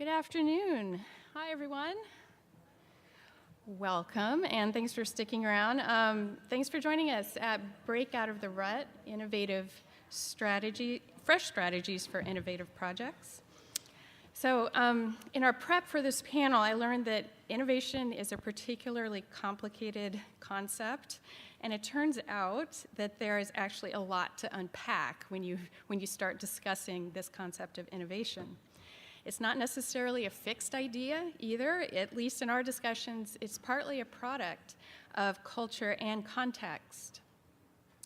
Good afternoon. Hi, everyone. Welcome, and thanks for sticking around. Thanks for joining us at Break Out of the Rut, fresh strategies for innovative projects. So in our prep for this panel, I learned that innovation is a particularly complicated concept, and it turns out that there is actually a lot to unpack when you start discussing this concept of innovation. It's not necessarily a fixed idea either. At least in our discussions, it's partly a product of culture and context.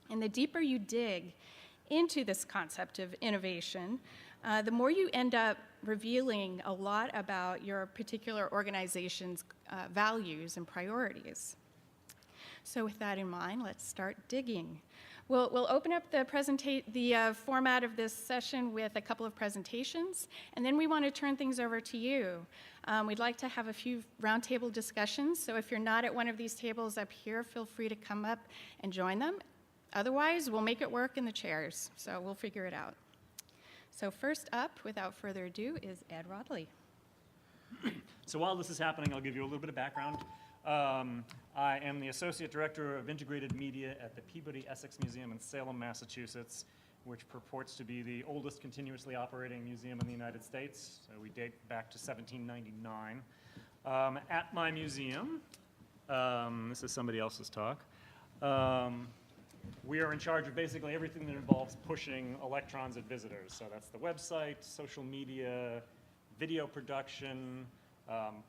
And the deeper you dig into this concept of innovation, the more you end up revealing a lot about your particular organization's values and priorities. So with that in mind, let's start digging. We'll open up the format of this session with a couple of presentations, and then we want to turn things over to you. We'd like to have a few roundtable discussions, so if you're not at one of these tables up here, feel free to come up and join them. Otherwise, we'll make it work in the chairs, so we'll figure it out. So first up, without further ado, is Ed Rodley. So while this is happening, I'll give you a little bit of background. I am the Associate Director of Integrated Media at the Peabody Essex Museum in Salem, Massachusetts, which purports to be the oldest continuously operating museum in the United States. So we date back to 1799. At my museum, this is somebody else's talk, we are in charge of basically everything that involves pushing electrons at visitors. So that's the website, social media, video production,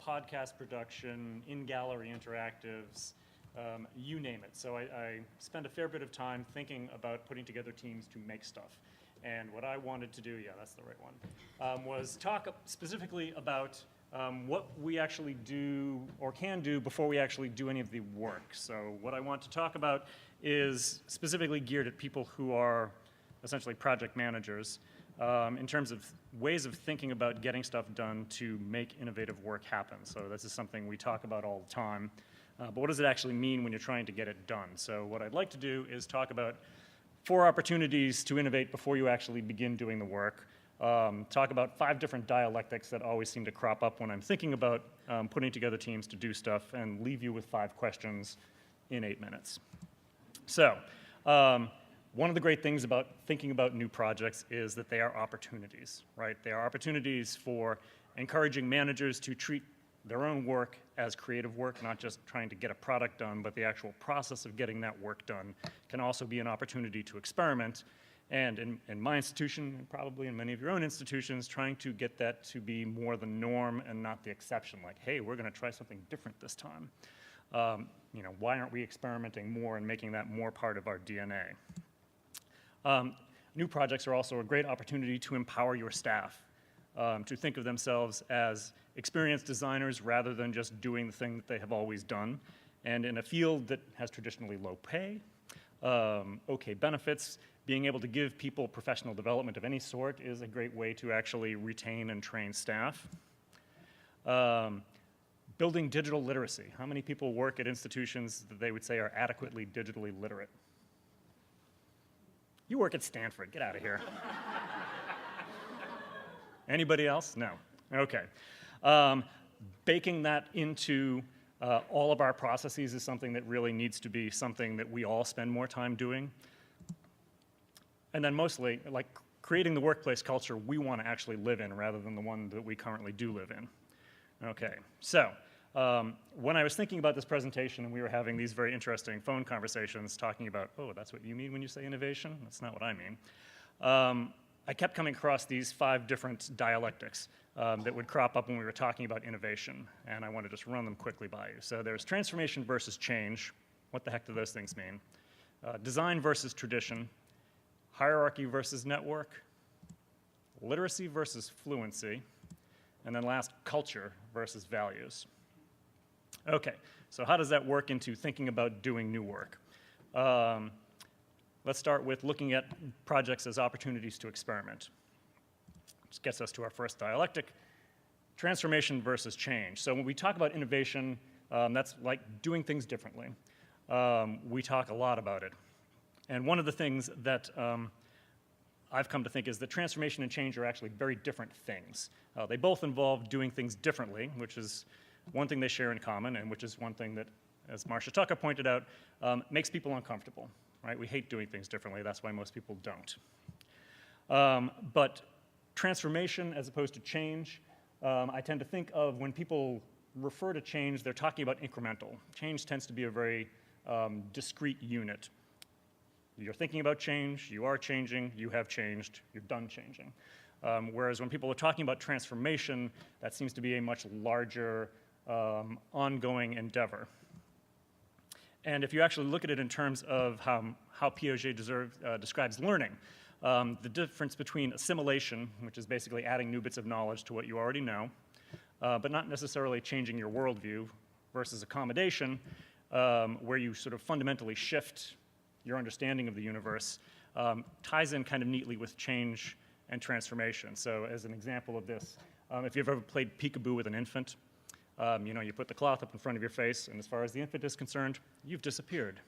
podcast production, in-gallery interactives, you name it. So I spend a fair bit of time thinking about putting together teams to make stuff. And what I wanted to do, yeah, that's the right one, was talk specifically about what we actually do or can do before we actually do any of the work. So what I want to talk about is specifically geared at people who are essentially project managers, in terms of ways of thinking about getting stuff done to make innovative work happen. So this is something we talk about all the time. But what does it actually mean when you're trying to get it done? So what I'd like to do is talk about 4 opportunities to innovate before you actually begin doing the work. Talk about 5 different dialectics that always seem to crop up when I'm thinking about putting together teams to do stuff, and leave you with 5 questions in 8 minutes. So, one of the great things about thinking about new projects is that they are opportunities, right? They are opportunities for encouraging managers to treat their own work as creative work, not just trying to get a product done, but the actual process of getting that work done can also be an opportunity to experiment. And in my institution, and probably in many of your own institutions, trying to get that to be more the norm and not the exception. Like, hey, we're going to try something different this time. Why aren't we experimenting more and making that more part of our DNA? New projects are also a great opportunity to empower your staff, to think of themselves as experienced designers rather than just doing the thing that they have always done. And in a field that has traditionally low pay, okay benefits, being able to give people professional development of any sort is a great way to actually retain and train staff. Building digital literacy. How many people work at institutions that they would say are adequately digitally literate? You work at Stanford, get out of here. Anybody else? No, okay. Baking that into all of our processes is something that really needs to be something that we all spend more time doing. And then mostly, like creating the workplace culture we want to actually live in rather than the one that we currently do live in. Okay, so when I was thinking about this presentation and we were having these very interesting phone conversations talking about, oh, that's what you mean when you say innovation? That's not what I mean. I kept coming across these 5 different dialectics that would crop up when we were talking about innovation, and I want to just run them quickly by you. So there's transformation versus change. What the heck do those things mean? Design versus tradition. Hierarchy versus network. Literacy versus fluency. And then last, culture versus values. Okay, so how does that work into thinking about doing new work? Let's start with looking at projects as opportunities to experiment. Which gets us to our first dialectic, transformation versus change. So when we talk about innovation, that's like doing things differently. We talk a lot about it. And one of the things that I've come to think is that transformation and change are actually very different things. They both involve doing things differently, which is one thing they share in common, and which is one thing that, as Marcia Tucker pointed out, makes people uncomfortable, right? We hate doing things differently. That's why most people don't. But transformation as opposed to change, I tend to think of when people refer to change, they're talking about incremental. Change tends to be a very discrete unit. You're thinking about change, you are changing, you have changed, you're done changing. Whereas when people are talking about transformation, that seems to be a much larger, ongoing endeavor. And if you actually look at it in terms of how Piaget describes learning, the difference between assimilation, which is basically adding new bits of knowledge to what you already know, but not necessarily changing your worldview, versus accommodation, where you sort of fundamentally shift your understanding of the universe, ties in kind of neatly with change and transformation. So as an example of this, if you've ever played peekaboo with an infant, you put the cloth up in front of your face, and as far as the infant is concerned, you've disappeared.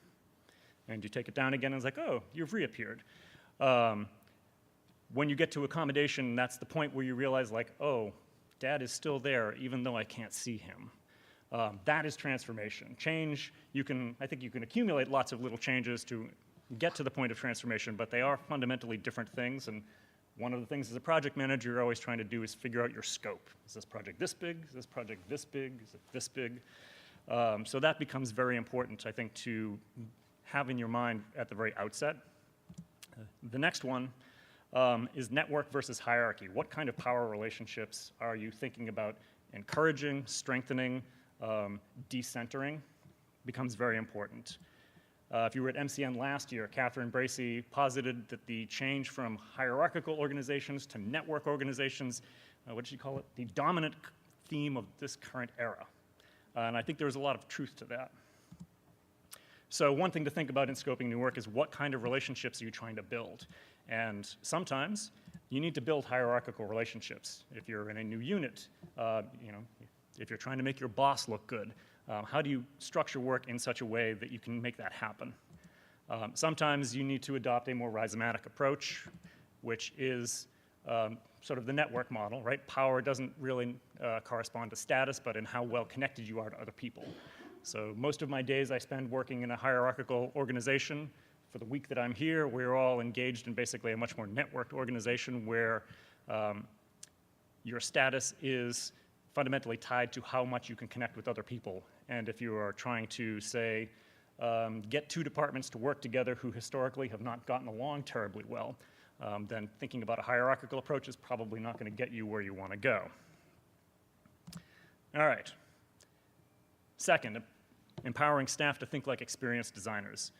And you take it down again, and it's like, oh, you've reappeared. When you get to accommodation, that's the point where you realize, like, oh, Dad is still there, even though I can't see him. That is transformation. Change, I think you can accumulate lots of little changes to get to the point of transformation, but they are fundamentally different things. And one of the things as a project manager you're always trying to do is figure out your scope. Is this project this big? Is this project this big? Is it this big? So that becomes very important, I think, to have in your mind at the very outset. The next one is network versus hierarchy. What kind of power relationships are you thinking about encouraging, strengthening, decentering? Becomes very important. If you were at MCN last year, Catherine Bracey posited that the change from hierarchical organizations to network organizations, what did she call it? The dominant theme of this current era. And I think there's a lot of truth to that. So one thing to think about in scoping new work is what kind of relationships are you trying to build? And sometimes you need to build hierarchical relationships. If you're in a new unit, if you're trying to make your boss look good, how do you structure work in such a way that you can make that happen? Sometimes you need to adopt a more rhizomatic approach, which is sort of the network model, right? Power doesn't really correspond to status, but in how well connected you are to other people. So most of my days I spend working in a hierarchical organization. For the week that I'm here, we're all engaged in basically a much more networked organization where your status is fundamentally tied to how much you can connect with other people. And if you are trying to, say, get two departments to work together who historically have not gotten along terribly well, then thinking about a hierarchical approach is probably not going to get you where you want to go. All right. Second, empowering staff to think like experienced designers.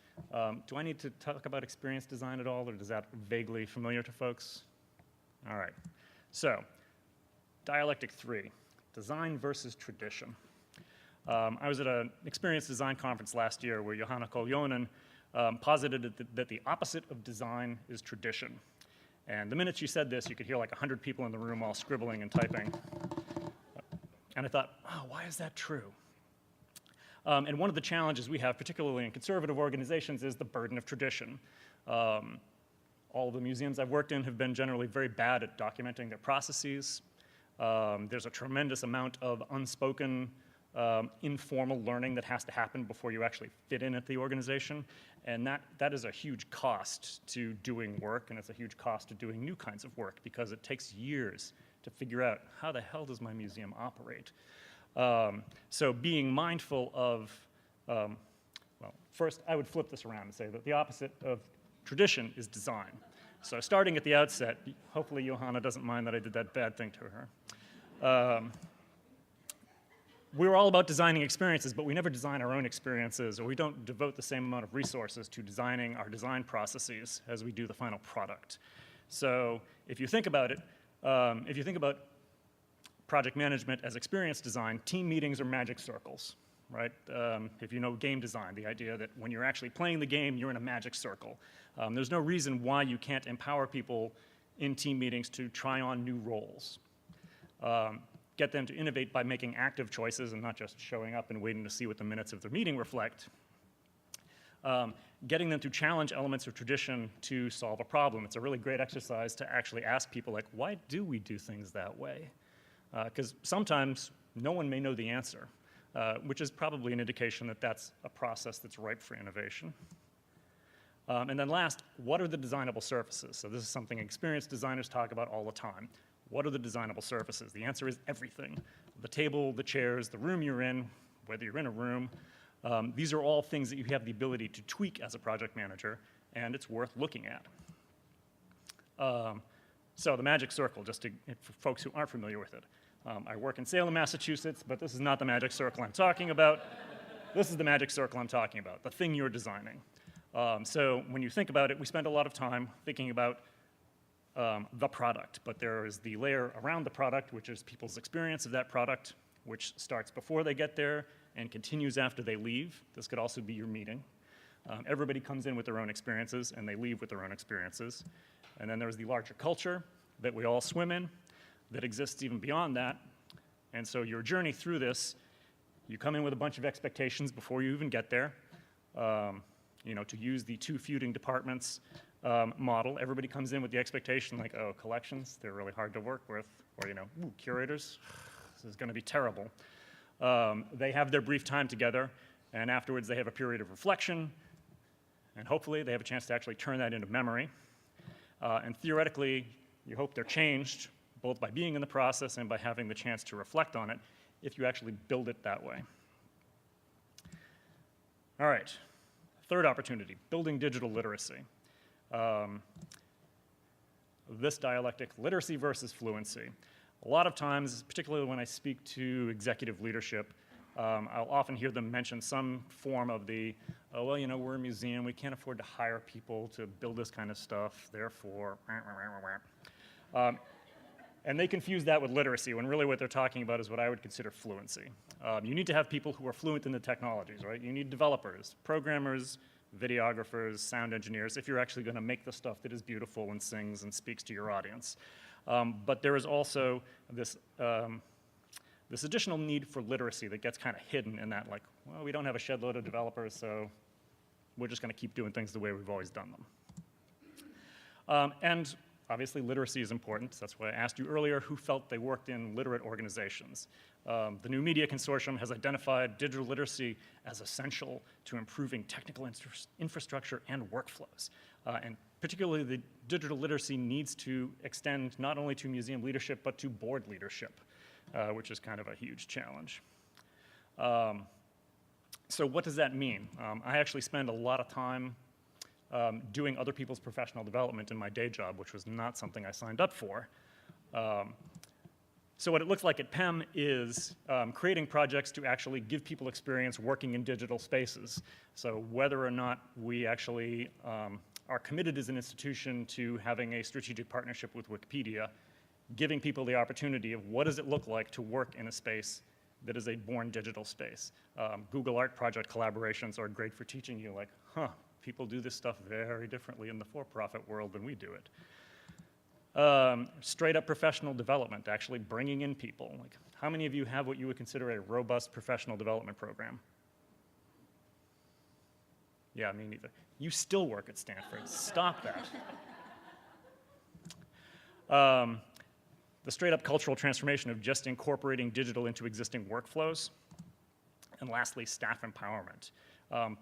Do I need to talk about experienced design at all, or is that vaguely familiar to folks? All right. So, dialectic 3, design versus tradition. I was at an experience design conference last year where Johanna Koljonen posited that the opposite of design is tradition. And the minute she said this, you could hear like 100 people in the room all scribbling and typing. And I thought, oh, why is that true? And one of the challenges we have, particularly in conservative organizations, is the burden of tradition. All the museums I've worked in have been generally very bad at documenting their processes. There's a tremendous amount of unspoken, informal learning that has to happen before you actually fit in at the organization. And that is a huge cost to doing work, and it's a huge cost to doing new kinds of work, because it takes years to figure out how the hell does my museum operate. So being mindful of, well, first I would flip this around and say that the opposite of tradition is design. So starting at the outset, hopefully Johanna doesn't mind that I did that bad thing to her. We're all about designing experiences, but we never design our own experiences, or we don't devote the same amount of resources to designing our design processes as we do the final product. So if you think about it, if you think about project management as experience design, team meetings are magic circles, right? If you know game design, the idea that when you're actually playing the game, you're in a magic circle. There's no reason why you can't empower people in team meetings to try on new roles. Get them to innovate by making active choices and not just showing up and waiting to see what the minutes of the meeting reflect. Getting them to challenge elements of tradition to solve a problem. It's a really great exercise to actually ask people, like, why do we do things that way? Because sometimes no one may know the answer, which is probably an indication that that's a process that's ripe for innovation. And then last, what are the designable surfaces? So this is something experienced designers talk about all the time. What are the designable surfaces? The answer is everything. The table, the chairs, the room you're in, whether you're in a room. These are all things that you have the ability to tweak as a project manager, and it's worth looking at. So the magic circle, just for folks who aren't familiar with it. I work in Salem, Massachusetts, but this is not the magic circle I'm talking about. This is the magic circle I'm talking about, the thing you're designing. So when you think about it, we spend a lot of time thinking about the product, but there is the layer around the product, which is people's experience of that product, which starts before they get there and continues after they leave. This could also be your meeting. Everybody comes in with their own experiences, and they leave with their own experiences. And then there's the larger culture that we all swim in that exists even beyond that. And so your journey through this, you come in with a bunch of expectations before you even get there. To use the two feuding departments model, everybody comes in with the expectation like, oh, collections, they're really hard to work with, or, ooh, curators, this is going to be terrible. They have their brief time together, and afterwards they have a period of reflection, and hopefully they have a chance to actually turn that into memory. And theoretically, you hope they're changed, both by being in the process and by having the chance to reflect on it, if you actually build it that way. All right, third opportunity, building digital literacy. This dialectic, literacy versus fluency. A lot of times, particularly when I speak to executive leadership, I'll often hear them mention some form of the, oh, well, we're a museum, we can't afford to hire people to build this kind of stuff, therefore, and they confuse that with literacy, when really what they're talking about is what I would consider fluency. You need to have people who are fluent in the technologies, right? You need developers, programmers, videographers, sound engineers, if you're actually going to make the stuff that is beautiful and sings and speaks to your audience. But there is also this additional need for literacy that gets kind of hidden in that, like, well, we don't have a shed load of developers, so we're just going to keep doing things the way we've always done them. And obviously, literacy is important. That's why I asked you earlier who felt they worked in literate organizations. The New Media Consortium has identified digital literacy as essential to improving technical infrastructure and workflows. And particularly, the digital literacy needs to extend not only to museum leadership, but to board leadership, which is kind of a huge challenge. So what does that mean? I actually spend a lot of time doing other people's professional development in my day job, which was not something I signed up for. So what it looks like at PEM is creating projects to actually give people experience working in digital spaces. So whether or not we actually are committed as an institution to having a strategic partnership with Wikipedia, giving people the opportunity of what does it look like to work in a space that is a born digital space. Google Art Project collaborations are great for teaching you, like, people do this stuff very differently in the for-profit world than we do it. Straight up professional development, actually bringing in people. Like, how many of you have what you would consider a robust professional development program? Yeah, me neither. You still work at Stanford. Stop that. The straight up cultural transformation of just incorporating digital into existing workflows. And lastly, staff empowerment.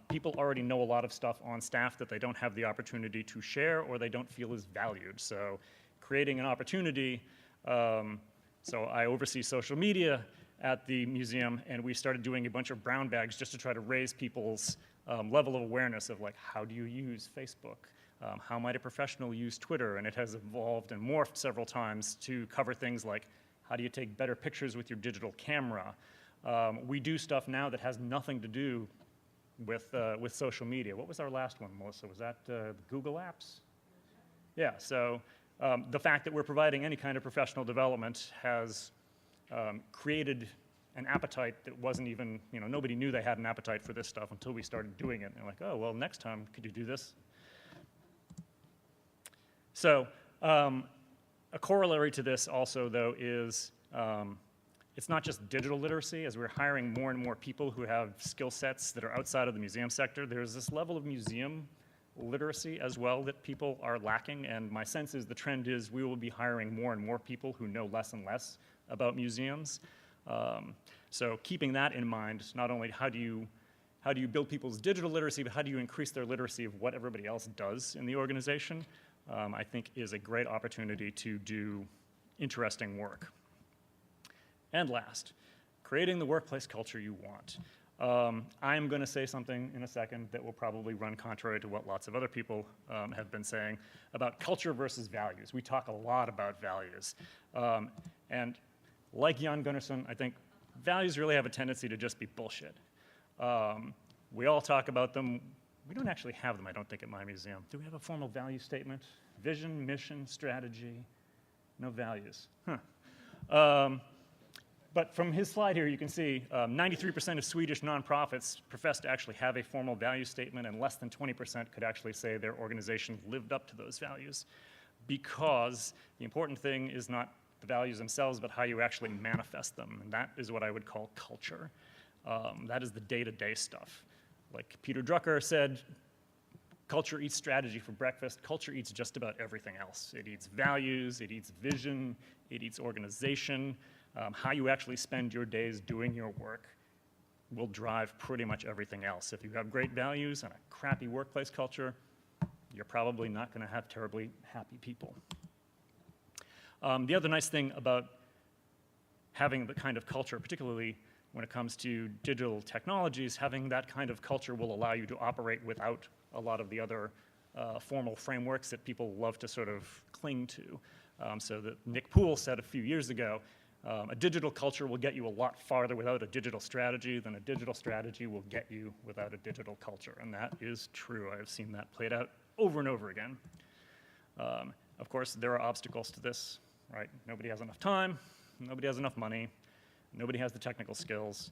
People already know a lot of stuff on staff that they don't have the opportunity to share or they don't feel is valued. So creating an opportunity, so I oversee social media at the museum, and we started doing a bunch of brown bags just to try to raise people's level of awareness of, like, how do you use Facebook? How might a professional use Twitter? And it has evolved and morphed several times to cover things like, how do you take better pictures with your digital camera? We do stuff now that has nothing to do with social media. What was our last one, Melissa? Was that Google Apps? Yeah, so the fact that we're providing any kind of professional development has created an appetite that wasn't even, nobody knew they had an appetite for this stuff until we started doing it. And they're like, oh, well, next time, could you do this? So a corollary to this also, though, is It's not just digital literacy. As we're hiring more and more people who have skill sets that are outside of the museum sector, there's this level of museum literacy as well that people are lacking, and my sense is the trend is we will be hiring more and more people who know less and less about museums. So keeping that in mind, not only how do you build people's digital literacy, but how do you increase their literacy of what everybody else does in the organization, I think is a great opportunity to do interesting work. And last, creating the workplace culture you want. I'm going to say something in a second that will probably run contrary to what lots of other people have been saying about culture versus values. We talk a lot about values. And like Jan Gunnarsson, I think values really have a tendency to just be bullshit. We all talk about them. We don't actually have them, I don't think, at my museum. Do we have a formal value statement? Vision, mission, strategy, no values. But from his slide here, you can see 93% of Swedish nonprofits profess to actually have a formal value statement, and less than 20% could actually say their organization lived up to those values. Because the important thing is not the values themselves, but how you actually manifest them. And that is what I would call culture. That is the day-to-day stuff. Like Peter Drucker said, culture eats strategy for breakfast. Culture eats just about everything else. It eats values, it eats vision, it eats organization. How you actually spend your days doing your work will drive pretty much everything else. If you have great values and a crappy workplace culture, you're probably not going to have terribly happy people. The other nice thing about having the kind of culture, particularly when it comes to digital technologies, having that kind of culture will allow you to operate without a lot of the other formal frameworks that people love to sort of cling to. So that Nick Poole said a few years ago, a digital culture will get you a lot farther without a digital strategy than a digital strategy will get you without a digital culture. And that is true. I've seen that played out over and over again. Of course, there are obstacles to this, right? Nobody has enough time, nobody has enough money, nobody has the technical skills,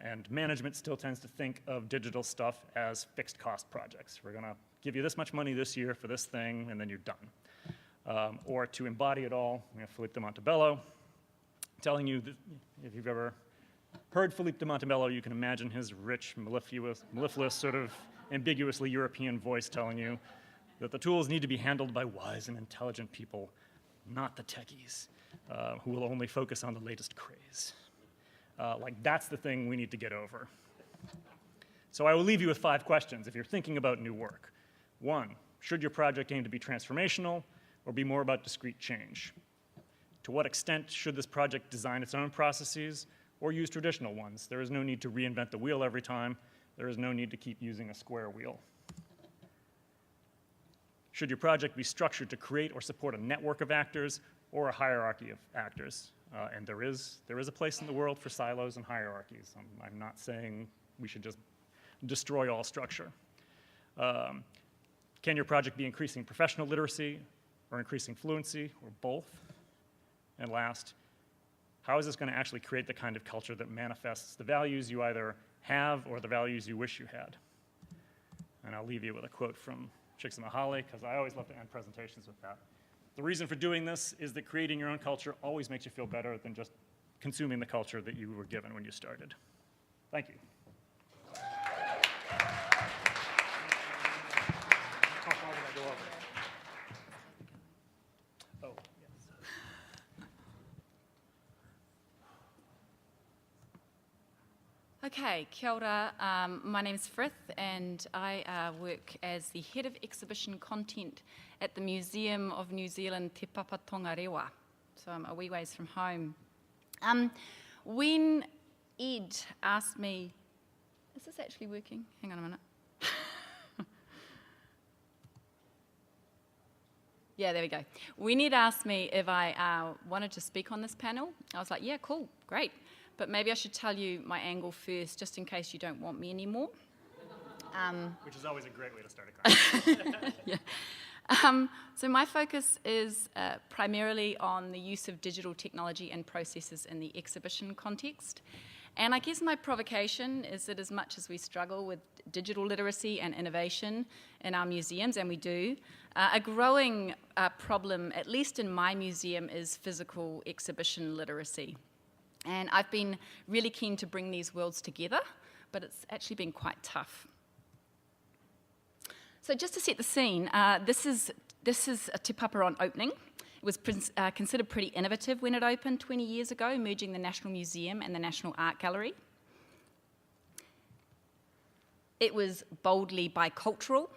and management still tends to think of digital stuff as fixed cost projects. We're going to give you this much money this year for this thing, and then you're done. Or to embody it all, we have Philippe de Montebello telling you that if you've ever heard Philippe de Montebello, you can imagine his rich, mellifluous, sort of ambiguously European voice telling you that the tools need to be handled by wise and intelligent people, not the techies, who will only focus on the latest craze. Like, that's the thing we need to get over. So I will leave you with 5 questions if you're thinking about new work. 1, should your project aim to be transformational or be more about discrete change? To what extent should this project design its own processes or use traditional ones? There is no need to reinvent the wheel every time. There is no need to keep using a square wheel. Should your project be structured to create or support a network of actors or a hierarchy of actors? And there is a place in the world for silos and hierarchies. I'm not saying we should just destroy all structure. Can your project be increasing professional literacy or increasing fluency or both? And last, how is this going to actually create the kind of culture that manifests the values you either have or the values you wish you had? And I'll leave you with a quote from Csikszentmihalyi, because I always love to end presentations with that. The reason for doing this is that creating your own culture always makes you feel better than just consuming the culture that you were given when you started. Thank you. How far did I go over? Oh, yes. Okay, kia ora. My name's Frith, and I work as the Head of Exhibition Content at the Museum of New Zealand Te Papa Tongarewa. So I'm a wee ways from home. When Ed asked me, is this actually working? Hang on a minute. Yeah, there we go. When Ed asked me if I wanted to speak on this panel, I was like, yeah, cool, great. But maybe I should tell you my angle first, just in case you don't want me anymore. Which is always a great way to start a conversation. Yeah. So my focus is primarily on the use of digital technology and processes in the exhibition context. And I guess my provocation is that as much as we struggle with digital literacy and innovation in our museums, and we do, a growing problem, at least in my museum, is physical exhibition literacy. And I've been really keen to bring these worlds together, but it's actually been quite tough. So just to set the scene, this is a Te Papa on opening. It was considered pretty innovative when it opened 20 years ago, merging the National Museum and the National Art Gallery. It was boldly bicultural.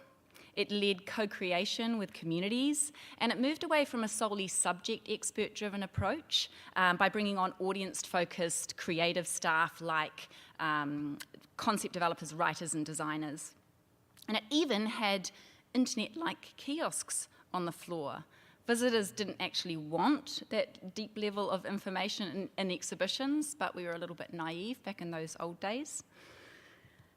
It led co-creation with communities, and it moved away from a solely subject expert-driven approach by bringing on audience-focused creative staff like concept developers, writers, and designers. And it even had internet-like kiosks on the floor. Visitors didn't actually want that deep level of information in exhibitions, but we were a little bit naive back in those old days.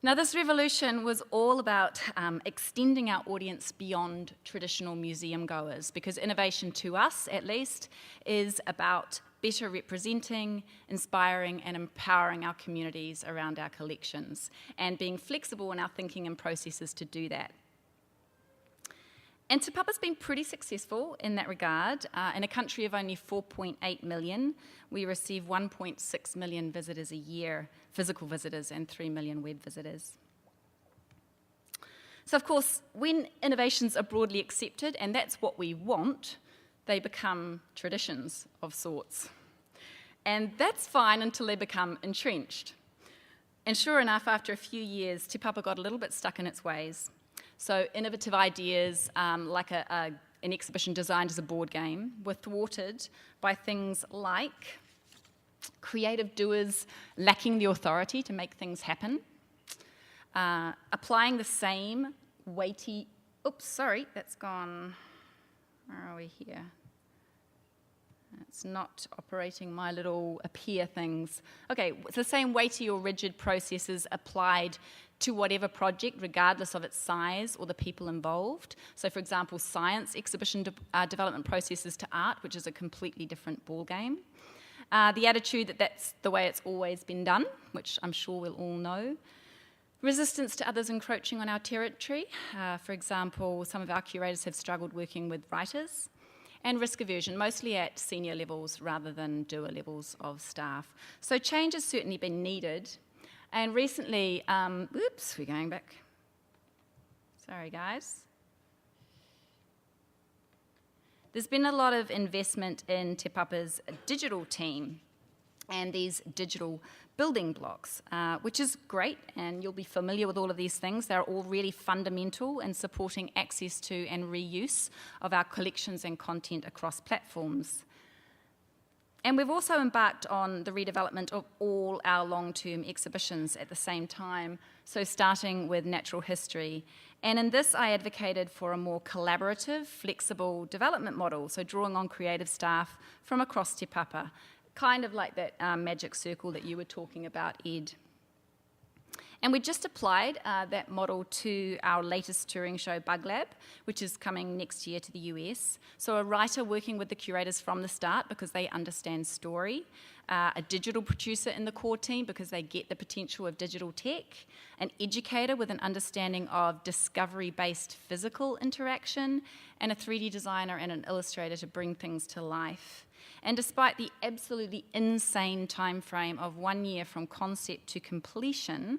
Now, this revolution was all about extending our audience beyond traditional museum goers, because innovation, to us at least, is about better representing, inspiring, and empowering our communities around our collections, and being flexible in our thinking and processes to do that. And Te Papa's been pretty successful in that regard. In a country of only 4.8 million, we receive 1.6 million visitors a year, physical visitors, and 3 million web visitors. So of course, when innovations are broadly accepted, and that's what we want, they become traditions of sorts. And that's fine until they become entrenched. And sure enough, after a few years, Te Papa got a little bit stuck in its ways. So innovative ideas, like an exhibition designed as a board game, were thwarted by things like creative doers lacking the authority to make things happen, applying the same weighty, oops, sorry, that's gone, where are we here? It's not operating my little appear things. Okay, it's the same weighty or rigid processes applied to whatever project, regardless of its size or the people involved. So, for example, science exhibition development processes to art, which is a completely different ballgame. The attitude that that's the way it's always been done, which I'm sure we'll all know. Resistance to others encroaching on our territory. For example, some of our curators have struggled working with writers. And risk aversion, mostly at senior levels rather than doer levels of staff. So change has certainly been needed. And recently, oops, we're going back. Sorry, guys. There's been a lot of investment in Te Papa's digital team and these digital building blocks, which is great, and you'll be familiar with all of these things. They're all really fundamental in supporting access to and reuse of our collections and content across platforms. And we've also embarked on the redevelopment of all our long-term exhibitions at the same time, so starting with natural history. And in this, I advocated for a more collaborative, flexible development model, so drawing on creative staff from across Te Papa, kind of like that magic circle that you were talking about, Ed. And we just applied that model to our latest touring show, Bug Lab, which is coming next year to the US. So a writer working with the curators from the start because they understand story, a digital producer in the core team because they get the potential of digital tech, an educator with an understanding of discovery-based physical interaction, and a 3D designer and an illustrator to bring things to life. And despite the absolutely insane time frame of 1 year from concept to completion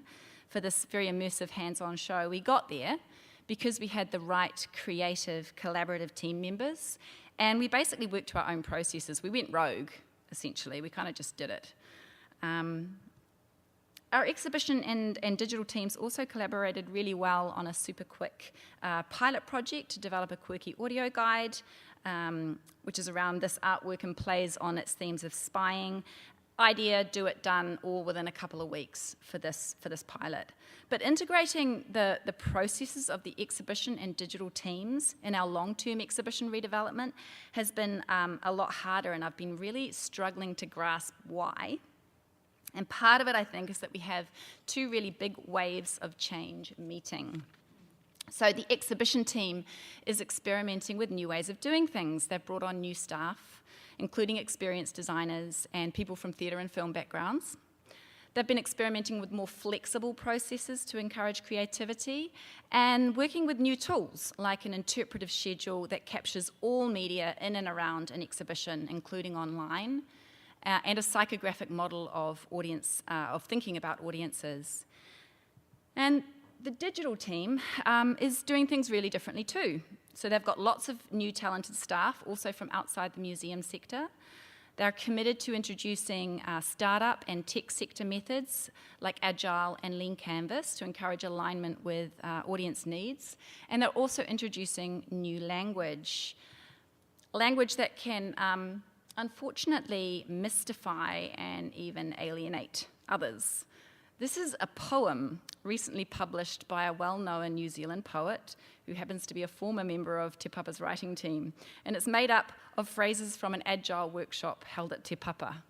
for this very immersive hands-on show, we got there because we had the right creative, collaborative team members, and we basically worked to our own processes. We went rogue, essentially. We kind of just did it. Our exhibition and digital teams also collaborated really well on a super quick pilot project to develop a quirky audio guide, which is around this artwork and plays on its themes of spying. Idea, do it, done, all within a couple of weeks for this pilot. But integrating the processes of the exhibition and digital teams in our long-term exhibition redevelopment has been a lot harder, and I've been really struggling to grasp why. And part of it, I think, is that we have two really big waves of change meeting. So the exhibition team is experimenting with new ways of doing things. They've brought on new staff, including experienced designers and people from theatre and film backgrounds. They've been experimenting with more flexible processes to encourage creativity and working with new tools like an interpretive schedule that captures all media in and around an exhibition, including online, and a psychographic model of of thinking about audiences. And the digital team is doing things really differently too. So they've got lots of new talented staff, also from outside the museum sector. They're committed to introducing startup and tech sector methods like Agile and Lean Canvas to encourage alignment with audience needs. And they're also introducing new language that can unfortunately mystify and even alienate others. This is a poem recently published by a well-known New Zealand poet who happens to be a former member of Te Papa's writing team, and it's made up of phrases from an Agile workshop held at Te Papa.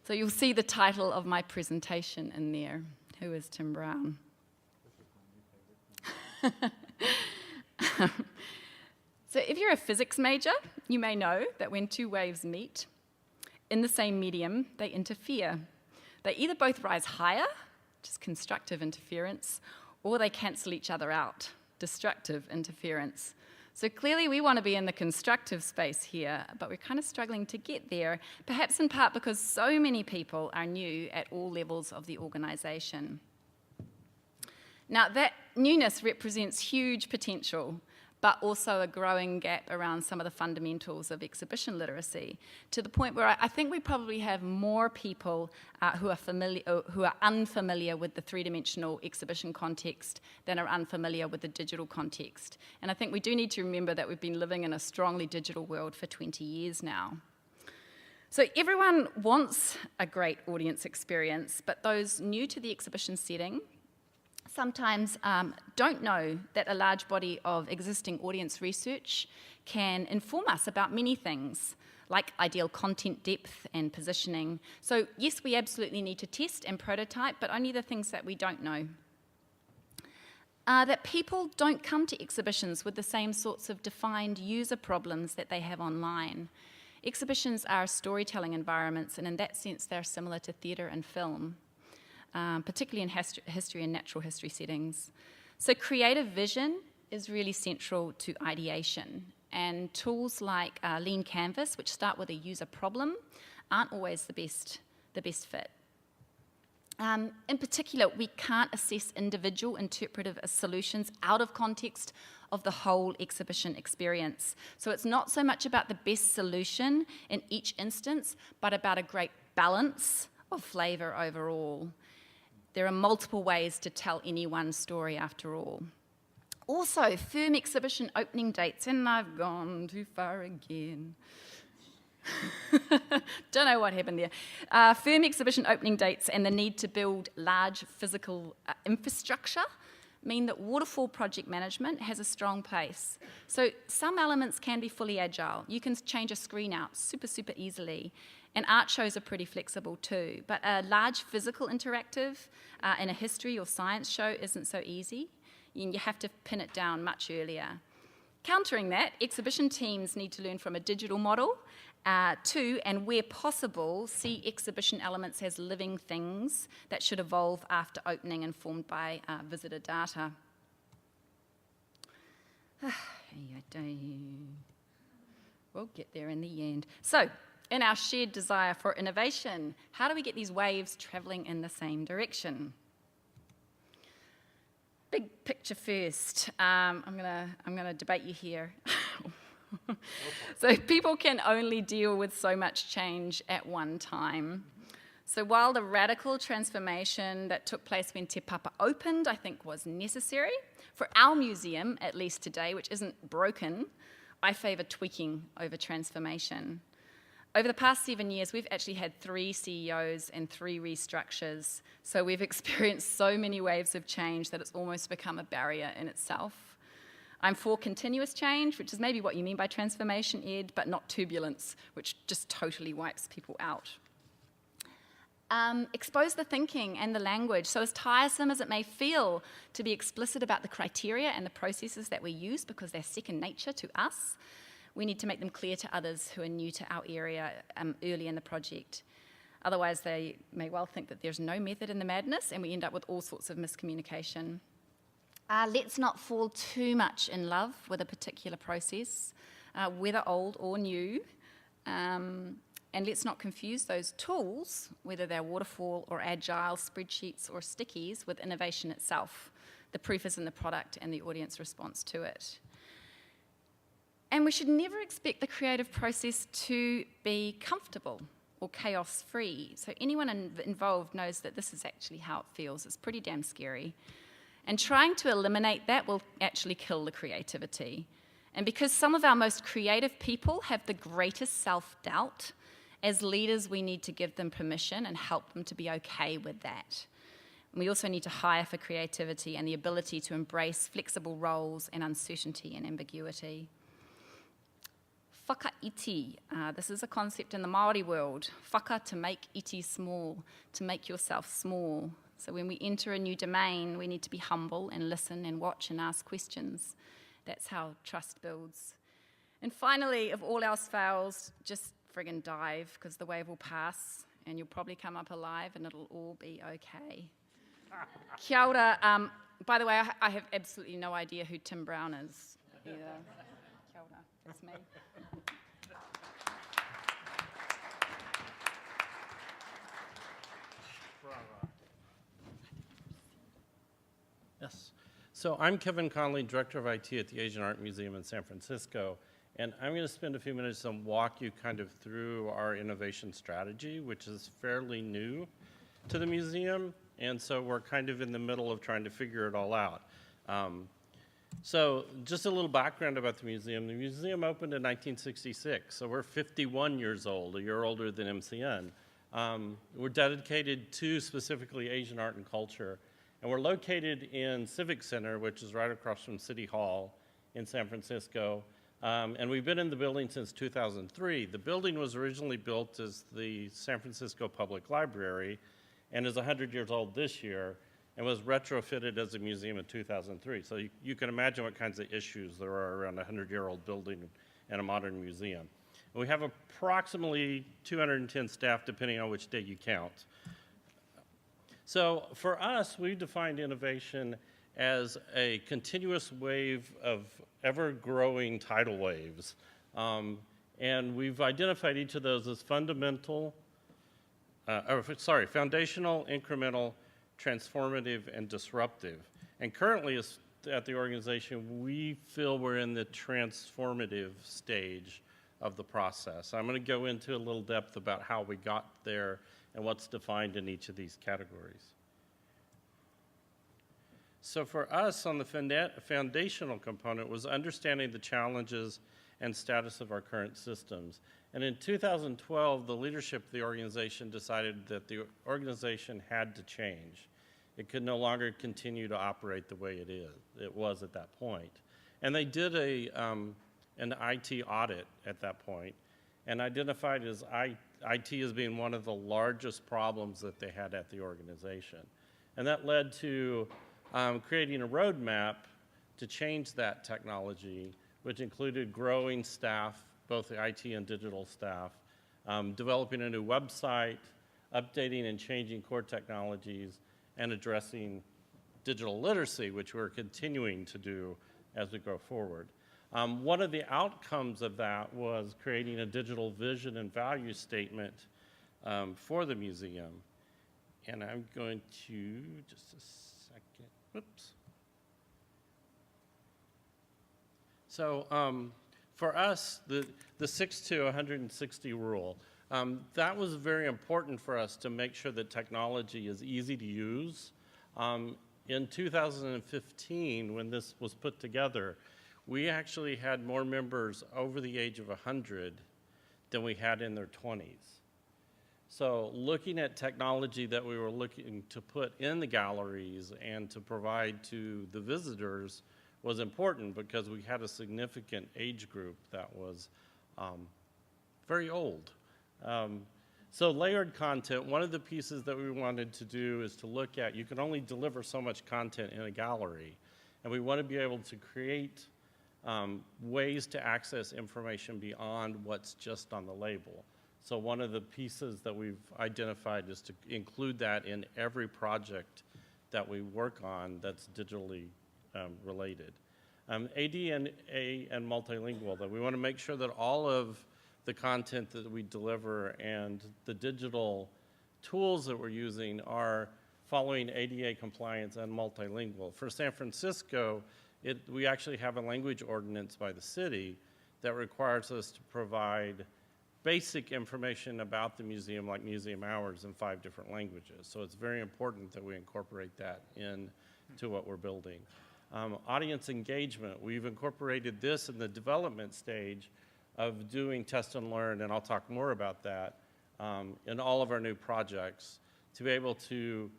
So you'll see the title of my presentation in there. Who is Tim Brown? So if you're a physics major, you may know that when two waves meet in the same medium, they interfere. They either both rise higher, which is constructive interference, or they cancel each other out, destructive interference. So clearly we want to be in the constructive space here, but we're kind of struggling to get there, perhaps in part because so many people are new at all levels of the organisation. Now that newness represents huge potential, but also a growing gap around some of the fundamentals of exhibition literacy, to the point where I think we probably have more people who are unfamiliar with the three-dimensional exhibition context than are unfamiliar with the digital context. And I think we do need to remember that we've been living in a strongly digital world for 20 years now. So everyone wants a great audience experience, but those new to the exhibition setting sometimes don't know that a large body of existing audience research can inform us about many things, like ideal content depth and positioning. So yes, we absolutely need to test and prototype, but only the things that we don't know. That people don't come to exhibitions with the same sorts of defined user problems that they have online. Exhibitions are storytelling environments, and in that sense, they're similar to theatre and film. Particularly in history and natural history settings. So creative vision is really central to ideation, and tools like Lean Canvas, which start with a user problem, aren't always the best fit. In particular, we can't assess individual interpretive solutions out of context of the whole exhibition experience. So it's not so much about the best solution in each instance, but about a great balance of flavour overall. There are multiple ways to tell any one story after all. Also, firm exhibition opening dates, and I've gone too far again. Don't know what happened there. Firm exhibition opening dates and the need to build large physical infrastructure mean that waterfall project management has a strong place. So some elements can be fully agile. You can change a screen out super easily. And art shows are pretty flexible too. But a large physical interactive in a history or science show isn't so easy. You have to pin it down much earlier. Countering that, exhibition teams need to learn from a digital model too, and where possible, see exhibition elements as living things that should evolve after opening, informed by visitor data. We'll get there in the end. So, in our shared desire for innovation, how do we get these waves travelling in the same direction? Big picture first. I'm gonna debate you here. So people can only deal with so much change at one time. So while the radical transformation that took place when Te Papa opened, I think, was necessary, for our museum, at least today, which isn't broken, I favour tweaking over transformation. Over the past 7 years, we've actually had 3 CEOs and 3 restructures. So we've experienced so many waves of change that it's almost become a barrier in itself. I'm for continuous change, which is maybe what you mean by transformation, Ed, but not turbulence, which just totally wipes people out. Expose the thinking and the language. So as tiresome as it may feel to be explicit about the criteria and the processes that we use, because they're second nature to us, we need to make them clear to others who are new to our area early in the project. Otherwise, they may well think that there's no method in the madness, and we end up with all sorts of miscommunication. Let's not fall too much in love with a particular process, whether old or new. And let's not confuse those tools, whether they're waterfall or agile, spreadsheets or stickies, with innovation itself. The proof is in the product and the audience response to it. And we should never expect the creative process to be comfortable or chaos-free. So anyone involved knows that this is actually how it feels. It's pretty damn scary. And trying to eliminate that will actually kill the creativity. And because some of our most creative people have the greatest self-doubt, as leaders, we need to give them permission and help them to be okay with that. We also need to hire for creativity and the ability to embrace flexible roles and uncertainty and ambiguity. Whakaiti. This is a concept in the Māori world. Whaka, to make iti small, to make yourself small. So when we enter a new domain, we need to be humble and listen and watch and ask questions. That's how trust builds. And finally, if all else fails, just friggin' dive, because the wave will pass and you'll probably come up alive and it'll all be okay. Kia ora. By the way, I have absolutely no idea who Tim Brown is either. Kia ora. That's me. Yes. So I'm Kevin Conley, Director of IT at the Asian Art Museum in San Francisco. And I'm going to spend a few minutes and walk you kind of through our innovation strategy, which is fairly new to the museum. And so we're kind of in the middle of trying to figure it all out. So just a little background about the museum. The museum opened in 1966, so we're 51 years old, a year older than MCN. We're dedicated to specifically Asian art and culture. And we're located in Civic Center, which is right across from City Hall in San Francisco. And we've been in the building since 2003. The building was originally built as the San Francisco Public Library and is 100 years old this year and was retrofitted as a museum in 2003. So you can imagine what kinds of issues there are around a 100-year-old building and a modern museum. And we have approximately 210 staff, depending on which day you count. So for us, we defined innovation as a continuous wave of ever-growing tidal waves. And we've identified each of those as foundational, incremental, transformative, and disruptive. And currently at the organization, we feel we're in the transformative stage of the process. I'm going to go into a little depth about how we got there and what's defined in each of these categories. So for us, on the foundational component was understanding the challenges and status of our current systems. And in 2012, the leadership of the organization decided that the organization had to change. It could no longer continue to operate the way it was at that point. And they did an IT audit at that point and identified IT as being one of the largest problems that they had at the organization. And that led to creating a roadmap to change that technology, which included growing staff, both the IT and digital staff, developing a new website, updating and changing core technologies, and addressing digital literacy, which we're continuing to do as we go forward. One of the outcomes of that was creating a digital vision and value statement for the museum. And I'm going to, just a second, whoops. So for us, the 6 to 160 rule, that was very important for us to make sure that technology is easy to use. In 2015, when this was put together, we actually had more members over the age of 100 than we had in their 20s. So looking at technology that we were looking to put in the galleries and to provide to the visitors was important because we had a significant age group that was very old. So layered content, one of the pieces that we wanted to do is to look at, you can only deliver so much content in a gallery, and we want to be able to create ways to access information beyond what's just on the label. So one of the pieces that we've identified is to include that in every project that we work on that's digitally related. ADA and multilingual, that we want to make sure that all of the content that we deliver and the digital tools that we're using are following ADA compliance and multilingual. For San Francisco, we actually have a language ordinance by the city that requires us to provide basic information about the museum, like museum hours, in 5 different languages. So it's very important that we incorporate that into what we're building. Audience engagement, we've incorporated this in the development stage of doing test and learn, and I'll talk more about that, in all of our new projects, to be able to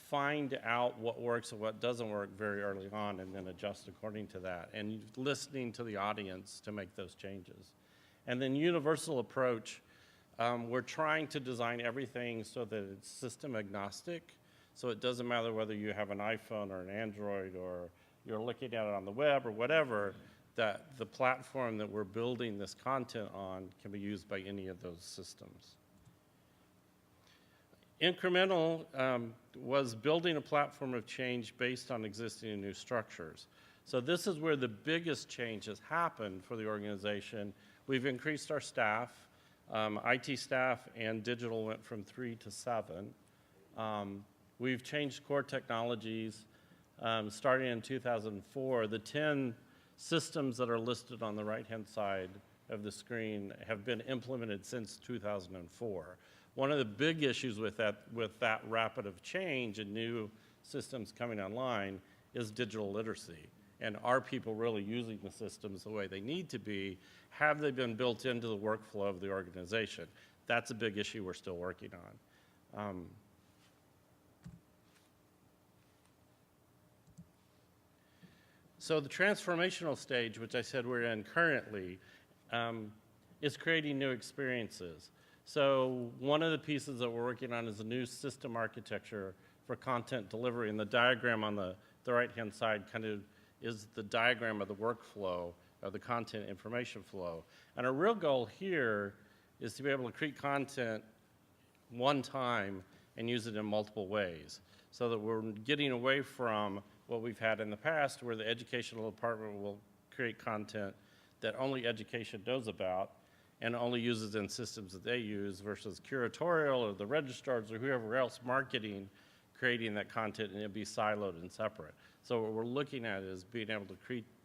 find out what works and what doesn't work very early on and then adjust according to that, and listening to the audience to make those changes. And then universal approach, we're trying to design everything so that it's system agnostic, so it doesn't matter whether you have an iPhone or an Android or you're looking at it on the web or whatever, that the platform that we're building this content on can be used by any of those systems. Incremental was building a platform of change based on existing and new structures. So this is where the biggest change has happened for the organization. We've increased our staff. IT staff and digital went from 3 to 7. We've changed core technologies. Starting in 2004, the 10 systems that are listed on the right-hand side of the screen have been implemented since 2004. One of the big issues with that rapid of change and new systems coming online is digital literacy. And are people really using the systems the way they need to be? Have they been built into the workflow of the organization? That's a big issue we're still working on. So the transformational stage, which I said we're in currently, is creating new experiences. So one of the pieces that we're working on is a new system architecture for content delivery, and the diagram on the right-hand side kind of is the diagram of the workflow of the content information flow. And our real goal here is to be able to create content one time and use it in multiple ways, so that we're getting away from what we've had in the past, where the educational department will create content that only education knows about and only uses in systems that they use, versus curatorial or the registrars or whoever else marketing creating that content, and it'd be siloed and separate. So what we're looking at is being able to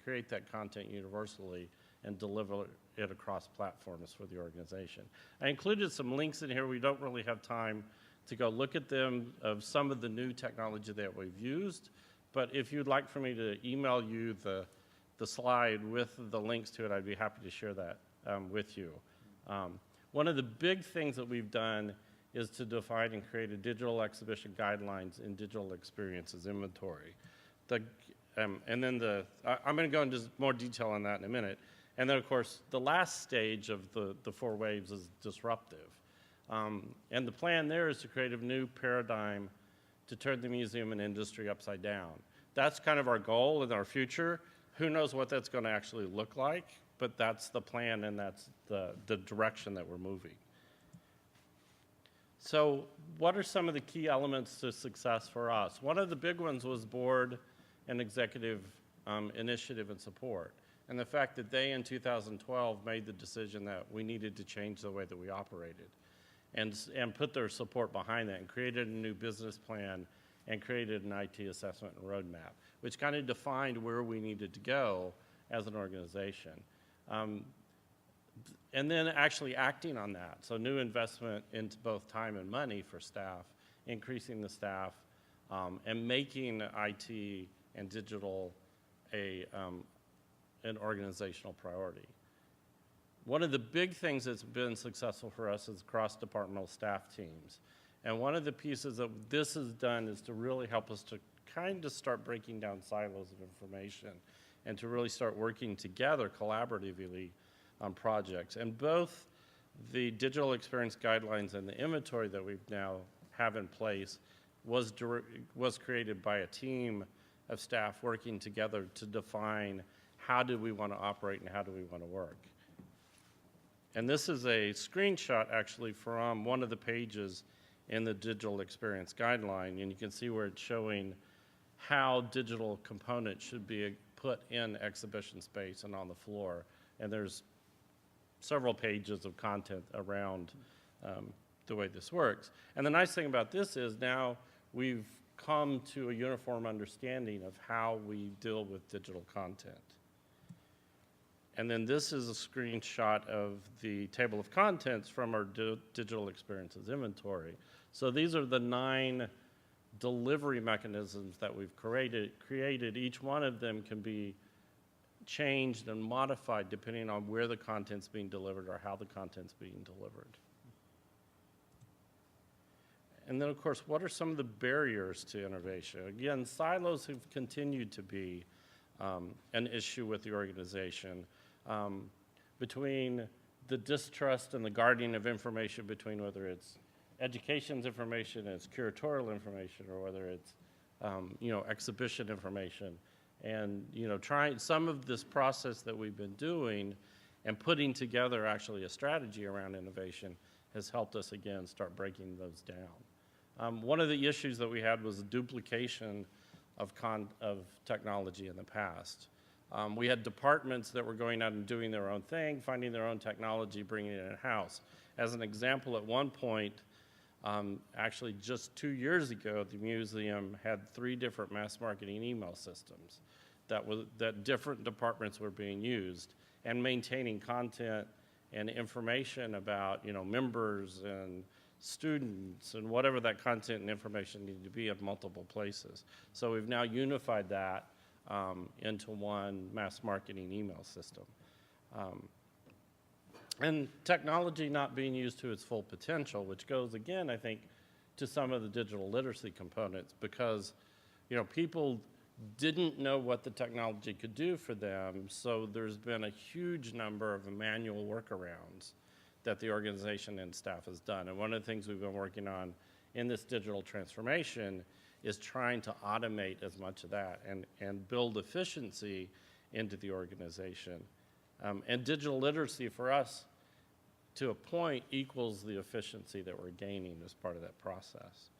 create that content universally and deliver it across platforms for the organization. I included some links in here. We don't really have time to go look at them, of some of the new technology that we've used, but if you'd like for me to email you the slide with the links to it, I'd be happy to share that with you. One of the big things that we've done is to define and create a digital exhibition guidelines in digital experiences inventory. I'm going to go into more detail on that in a minute. And then, of course, the last stage of the 4 waves is disruptive. And the plan there is to create a new paradigm to turn the museum and industry upside down. That's kind of our goal in our future. Who knows what that's going to actually look like, but that's the plan, and that's the direction that we're moving. So what are some of the key elements to success for us? One of the big ones was board and executive initiative and support, and the fact that they, in 2012, made the decision that we needed to change the way that we operated, and put their support behind that, and created a new business plan, and created an IT assessment and roadmap, which kind of defined where we needed to go as an organization. And then actually acting on that. So new investment into both time and money for staff, increasing the staff, and making IT and digital an organizational priority. One of the big things that's been successful for us is cross-departmental staff teams. And one of the pieces that this has done is to really help us to kind of start breaking down silos of information and to really start working together collaboratively on projects. And both the digital experience guidelines and the inventory that we now have in place was created by a team of staff working together to define how do we want to operate and how do we want to work. And this is a screenshot actually from one of the pages in the digital experience guideline, and you can see where it's showing how digital components should be put in exhibition space and on the floor. And there's several pages of content around the way this works. And the nice thing about this is now we've come to a uniform understanding of how we deal with digital content. And then this is a screenshot of the table of contents from our digital experiences inventory. So these are the 9 delivery mechanisms that we've created. Each one of them can be changed and modified depending on where the content's being delivered or how the content's being delivered. And then, of course, what are some of the barriers to innovation? Again, silos have continued to be an issue with the organization. Between the distrust and the guarding of information, between whether it's education's information, it's curatorial information, or whether it's exhibition information, and trying some of this process that we've been doing and putting together actually a strategy around innovation has helped us again start breaking those down. One of the issues that we had was the duplication of technology in the past. We had departments that were going out and doing their own thing, finding their own technology, bringing it in-house. As an example, at one point, actually just 2 years ago, the museum had 3 different mass marketing email systems that different departments were being used and maintaining content and information about members and students and whatever that content and information needed to be at multiple places. So we've now unified that into one mass marketing email system. And technology not being used to its full potential, which goes again, I think, to some of the digital literacy components, because people didn't know what the technology could do for them, so there's been a huge number of manual workarounds that the organization and staff has done. And one of the things we've been working on in this digital transformation is trying to automate as much of that and build efficiency into the organization. And digital literacy for us, to a point, equals the efficiency that we're gaining as part of that process.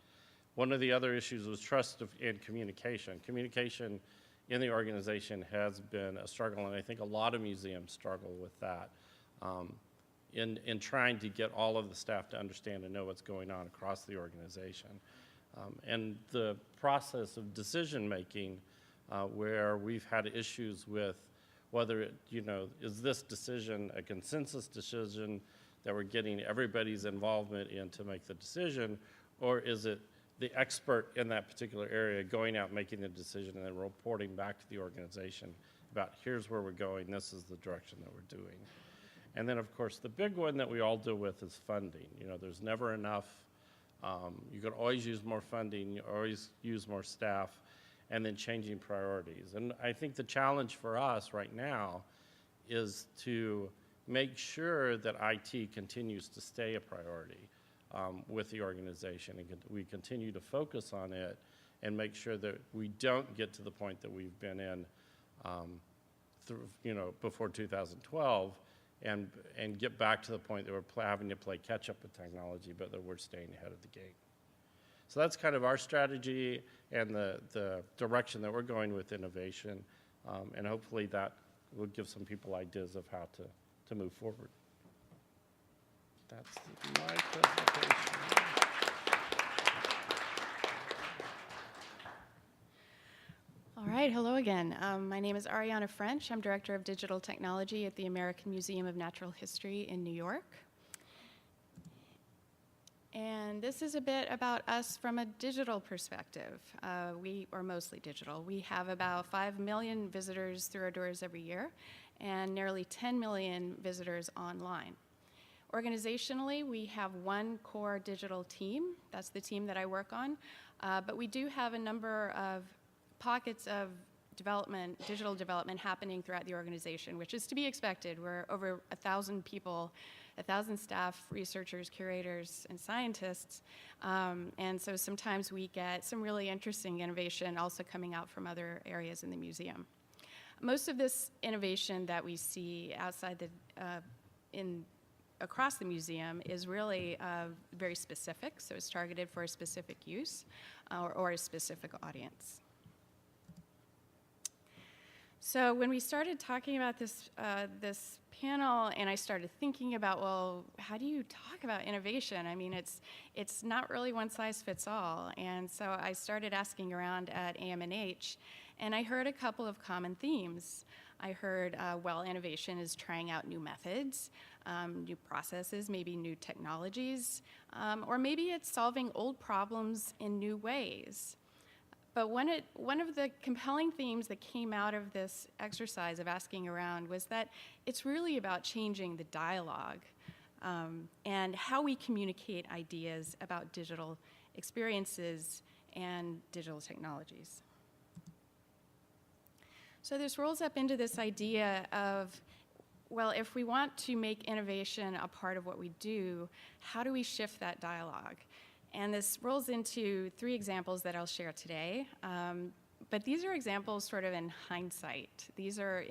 One of the other issues was trust and communication. Communication in the organization has been a struggle, and I think a lot of museums struggle with that in trying to get all of the staff to understand and know what's going on across the organization. And the process of decision-making, where we've had issues with whether is this decision a consensus decision that we're getting everybody's involvement in to make the decision, or is it the expert in that particular area going out making the decision and then reporting back to the organization about here's where we're going, this is the direction that we're doing. And then, of course, the big one that we all deal with is funding. There's never enough. You could always use more funding, you always use more staff, and then changing priorities. And I think the challenge for us right now is to make sure that IT continues to stay a priority with the organization, and we continue to focus on it and make sure that we don't get to the point that we've been in before 2012 and get back to the point that we're having to play catch up with technology, but that we're staying ahead of the game. So that's kind of our strategy and the direction that we're going with innovation, and hopefully that will give some people ideas of how to move forward. That's my presentation. All right, hello again. My name is Ariana French. I'm Director of Digital Technology at the American Museum of Natural History in New York. And this is a bit about us from a digital perspective. We are mostly digital. We have about 5 million visitors through our doors every year and nearly 10 million visitors online. Organizationally, we have one core digital team. That's the team that I work on. But we do have a number of pockets of digital development happening throughout the organization, which is to be expected. We're over 1,000 people, 1,000 staff, researchers, curators, and scientists. And so sometimes we get some really interesting innovation also coming out from other areas in the museum. Most of this innovation that we see outside across the museum is really very specific, so it's targeted for a specific use or a specific audience. So when we started talking about this panel, and I started thinking about, well, how do you talk about innovation? I mean, it's not really one size fits all. And so I started asking around at AMNH, and I heard a couple of common themes. I heard, well, innovation is trying out new methods, new processes, maybe new technologies, or maybe it's solving old problems in new ways. But one of the compelling themes that came out of this exercise of asking around was that it's really about changing the dialogue and how we communicate ideas about digital experiences and digital technologies. So this rolls up into this idea of, well, if we want to make innovation a part of what we do, how do we shift that dialogue? And this rolls into 3 examples that I'll share today. But these are examples sort of in hindsight. These are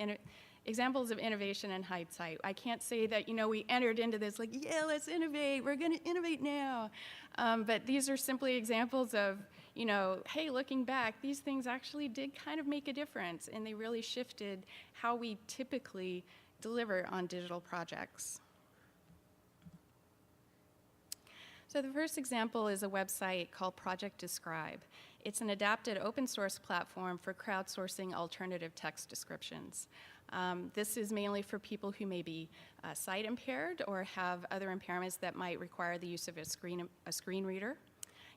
examples of innovation in hindsight. I can't say that, we entered into this like, yeah, let's innovate. We're going to innovate now. But these are simply examples of, hey, looking back, these things actually did kind of make a difference, and they really shifted how we typically deliver on digital projects. So the first example is a website called Project Describe. It's an adapted open source platform for crowdsourcing alternative text descriptions. This is mainly for people who may be sight impaired or have other impairments that might require the use of a screen reader.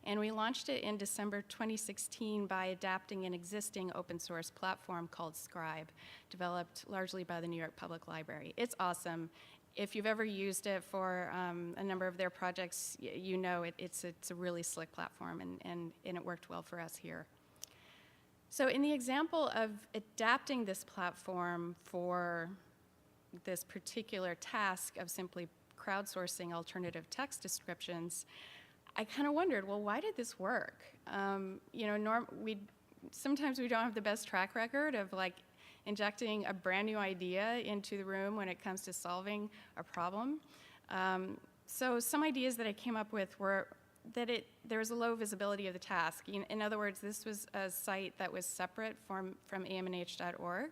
And we launched it in December 2016 by adapting an existing open source platform called Scribe, developed largely by the New York Public Library. It's awesome. If you've ever used it for a number of their projects, you know it's a really slick platform, and it worked well for us here. So in the example of adapting this platform for this particular task of simply crowdsourcing alternative text descriptions, I kind of wondered, well, why did this work? Sometimes we don't have the best track record of injecting a brand new idea into the room when it comes to solving a problem. So some ideas that I came up with were that there was a low visibility of the task. In other words, this was a site that was separate from amnh.org,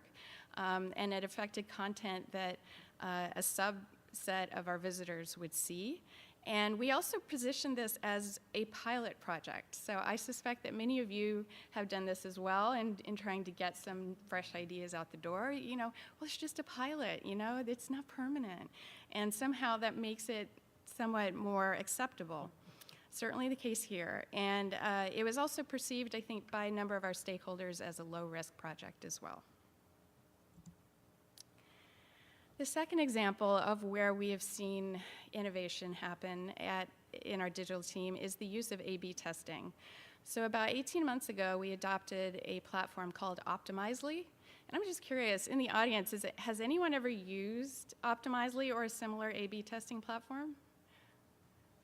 and it affected content that a subset of our visitors would see. And we also positioned this as a pilot project. So I suspect that many of you have done this as well in trying to get some fresh ideas out the door. Well, it's just a pilot, it's not permanent. And somehow that makes it somewhat more acceptable. Certainly the case here. And it was also perceived, I think, by a number of our stakeholders as a low-risk project as well. The second example of where we have seen innovation happen in our digital team is the use of A/B testing. So about 18 months ago, we adopted a platform called Optimizely. And I'm just curious, in the audience, has anyone ever used Optimizely or a similar A/B testing platform?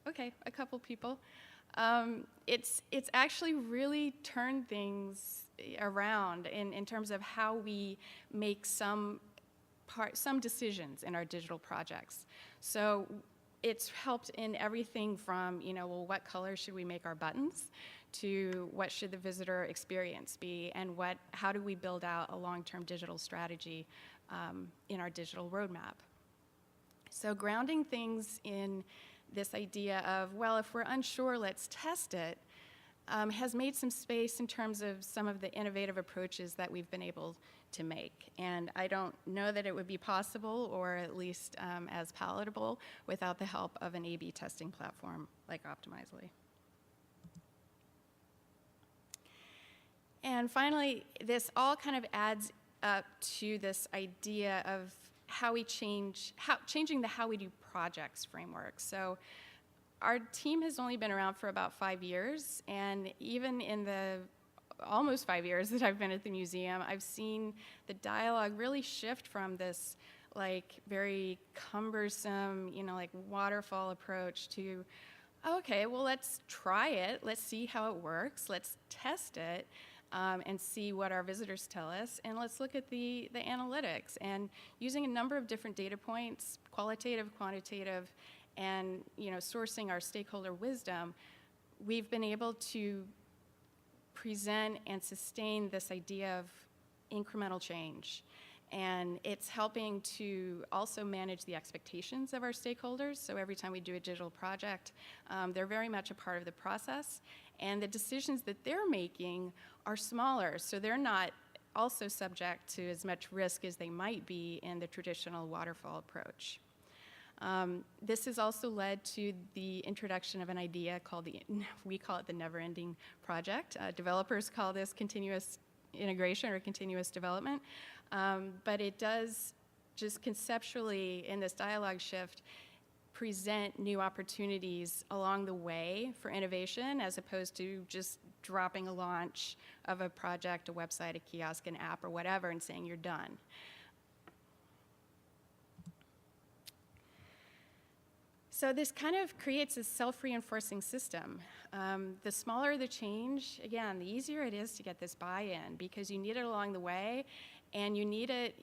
Okay, a couple people. It's actually really turned things around in terms of how we make some decisions in our digital projects. So it's helped in everything from, well, what color should we make our buttons, to what should the visitor experience be, and how do we build out a long-term digital strategy in our digital roadmap. So grounding things in this idea of, well, if we're unsure, let's test it, has made some space in terms of some of the innovative approaches that we've been able to make. And I don't know that it would be possible, or at least as palatable, without the help of an A/B testing platform like Optimizely. And finally, this all kind of adds up to this idea of changing the how we do projects framework. So our team has only been around for about 5 years, and even in the almost 5 years that I've been at the museum, I've seen the dialogue really shift from this very cumbersome, waterfall approach to, okay, well, let's try it, let's see how it works, let's test it, and see what our visitors tell us, and let's look at the analytics. And using a number of different data points, qualitative, quantitative, and sourcing our stakeholder wisdom, we've been able to present and sustain this idea of incremental change. And it's helping to also manage the expectations of our stakeholders. So every time we do a digital project, they're very much a part of the process. And the decisions that they're making are smaller, so they're not also subject to as much risk as they might be in the traditional waterfall approach. This has also led to the introduction of an idea called we call it the never-ending project. Developers call this continuous integration or continuous development. But it does just conceptually, in this dialogue shift, present new opportunities along the way for innovation as opposed to just dropping a launch of a project, a website, a kiosk, an app, or whatever, and saying you're done. So this kind of creates a self-reinforcing system. The smaller the change, again, the easier it is to get this buy-in because you need it along the way, and you need it,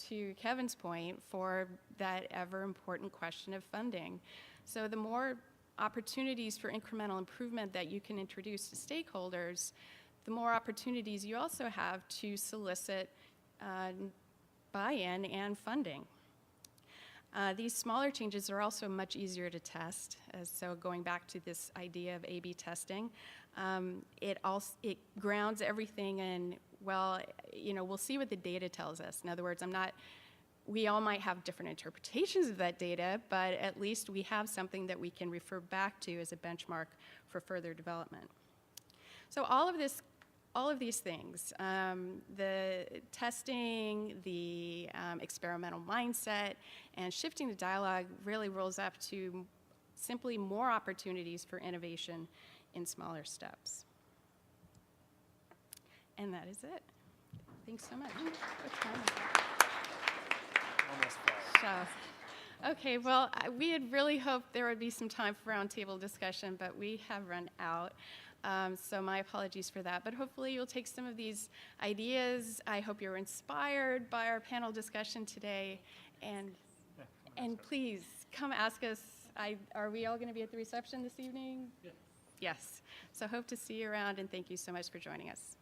to Kevin's point, for that ever-important question of funding. So the more opportunities for incremental improvement that you can introduce to stakeholders, the more opportunities you also have to solicit buy-in and funding. These smaller changes are also much easier to test. So going back to this idea of A/B testing, it grounds everything in, well, we'll see what the data tells us. In other words, we all might have different interpretations of that data, but at least we have something that we can refer back to as a benchmark for further development. So all of these things, the testing, the experimental mindset, and shifting the dialogue really rolls up to simply more opportunities for innovation in smaller steps. And that is it. Thanks so much. What time is it? Almost 5. So, okay, well, we had really hoped there would be some time for roundtable discussion, but we have run out. So my apologies for that, but hopefully you'll take some of these ideas. I hope you're inspired by our panel discussion today, and please come ask us. Are we all going to be at the reception this evening? Yeah. Yes. So hope to see you around, and thank you so much for joining us.